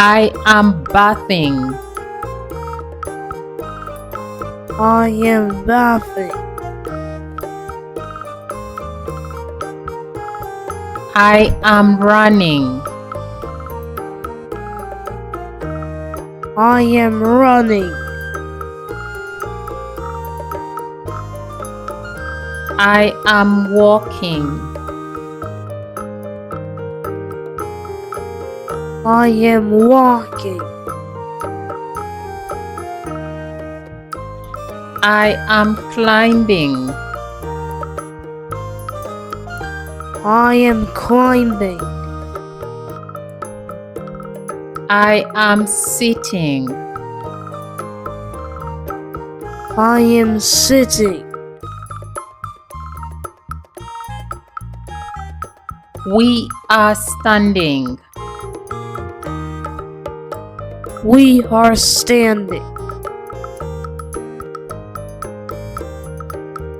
I am bathing. I am bathing. I am running. I am running. I am walking. I am walking. I am climbing. I am climbing. I am sitting. I am sitting. We are standing. We are standing.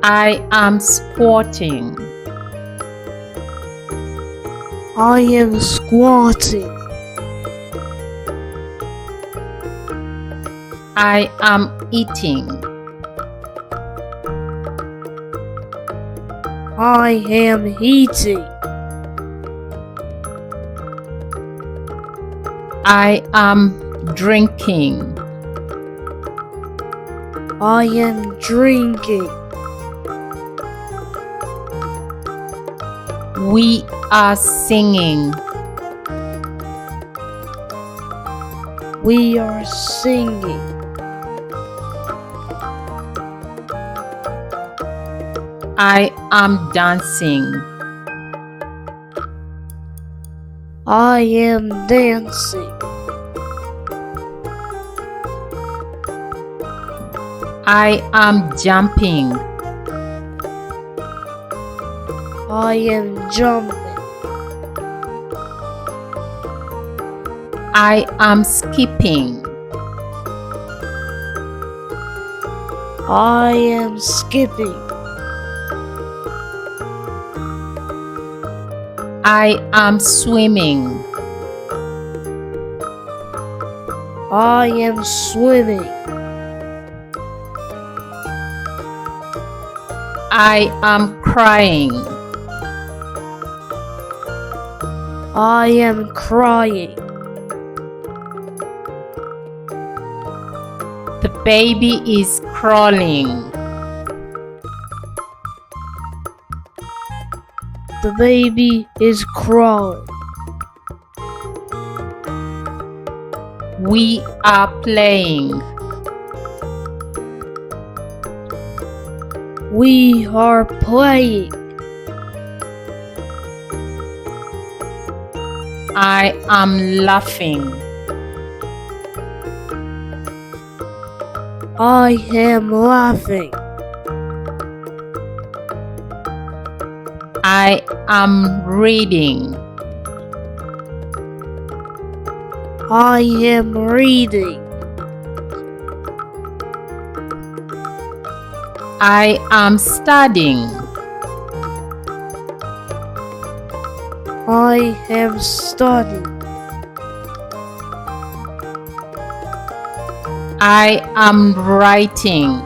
I am squatting. I am squatting. I am eating. I am eating. I am drinking. I am drinking. We are singing. We are singing. I am dancing. I am dancing. I am jumping. I am jumping. I am skipping. I am skipping. I am swimming. I am swimming. I am crying. I am crying. The baby is crawling. The baby is crawling. We are playing. We are playing. I am laughing. I am laughing. I am reading. I am reading. I am studying. I am studying. I am writing.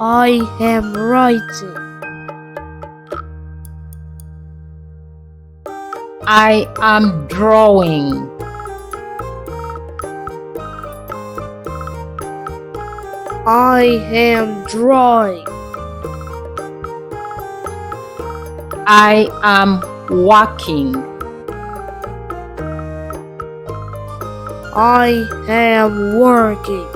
I am writing. I am drawing. I am drawing. I am walking. I am working.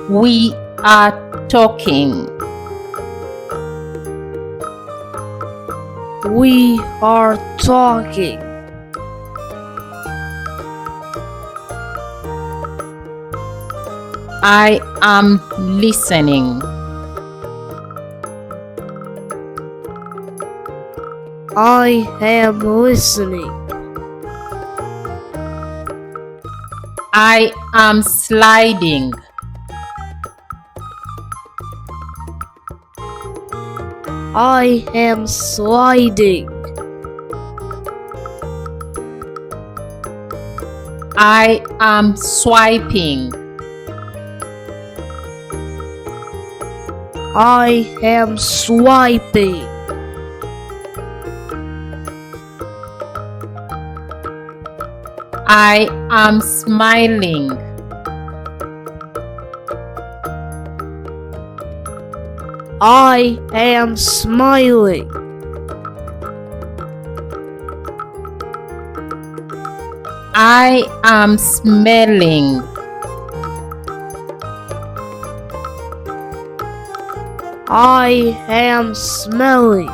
We are talking. We are talking. I am listening. I am listening. I am sliding. I am sliding. I am swiping. I am swiping. I am smiling. I am smiling. I am smelling. I am smelling.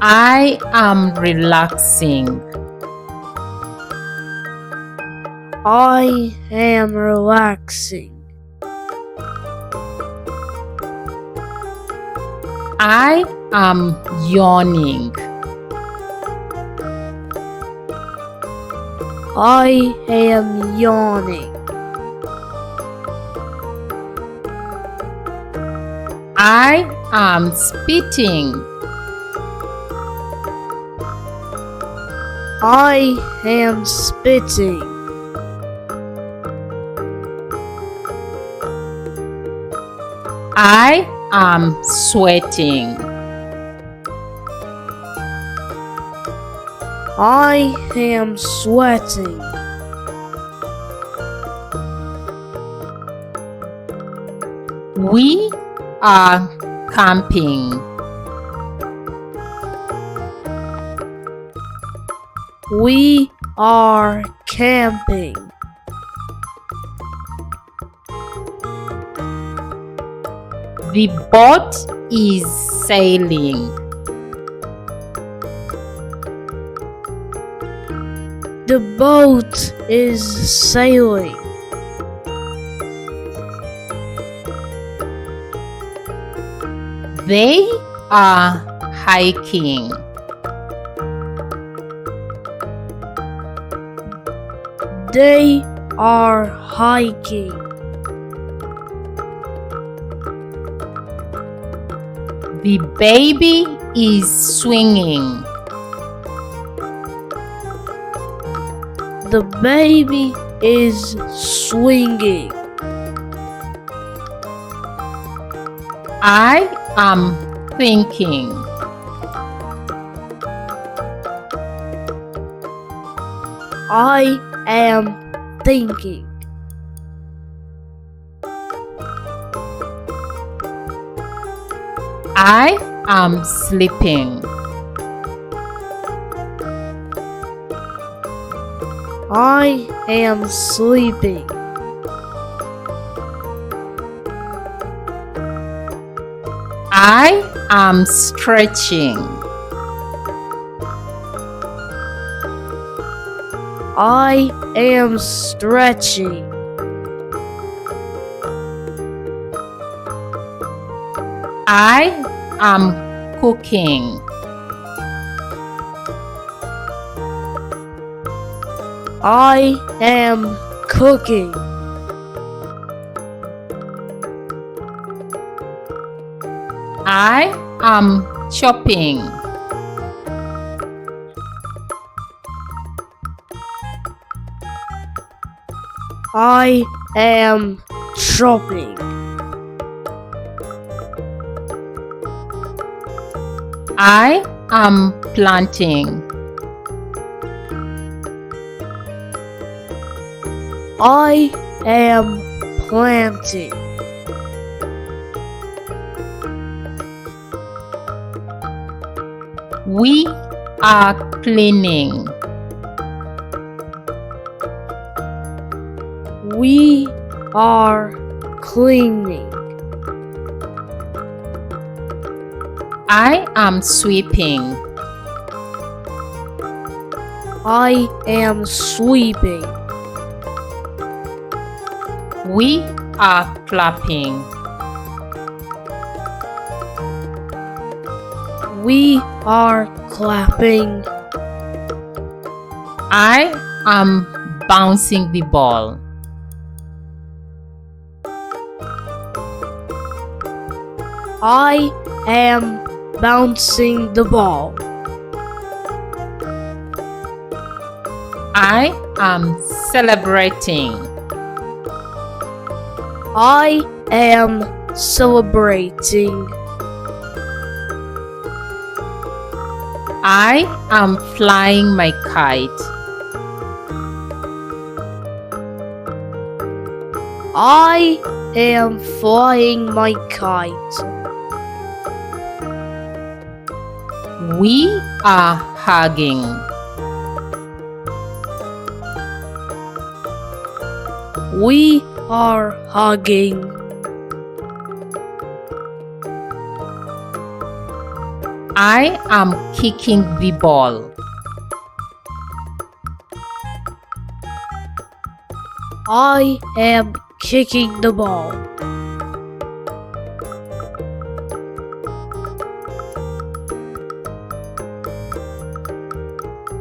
I am relaxing. I am relaxing. I am yawning. I am yawning. I am spitting. I am spitting. I am sweating. I am sweating. We are camping. We are camping. The boat is sailing. The boat is sailing. They are hiking. They are hiking. The baby is swinging. The baby is swinging. I am thinking. I am thinking. I am sleeping. I am sleeping. I am stretching. I am stretching. I am cooking. I am cooking. I am chopping. I am chopping. I am planting. I am planting. We are cleaning. We are cleaning. I am sweeping. I am sweeping. We are clapping. We are clapping. I am bouncing the ball. I am bouncing the ball. I am celebrating. I am celebrating. I am flying my kite. I am flying my kite. We are hugging. We are hugging. I am kicking the ball. I am kicking the ball.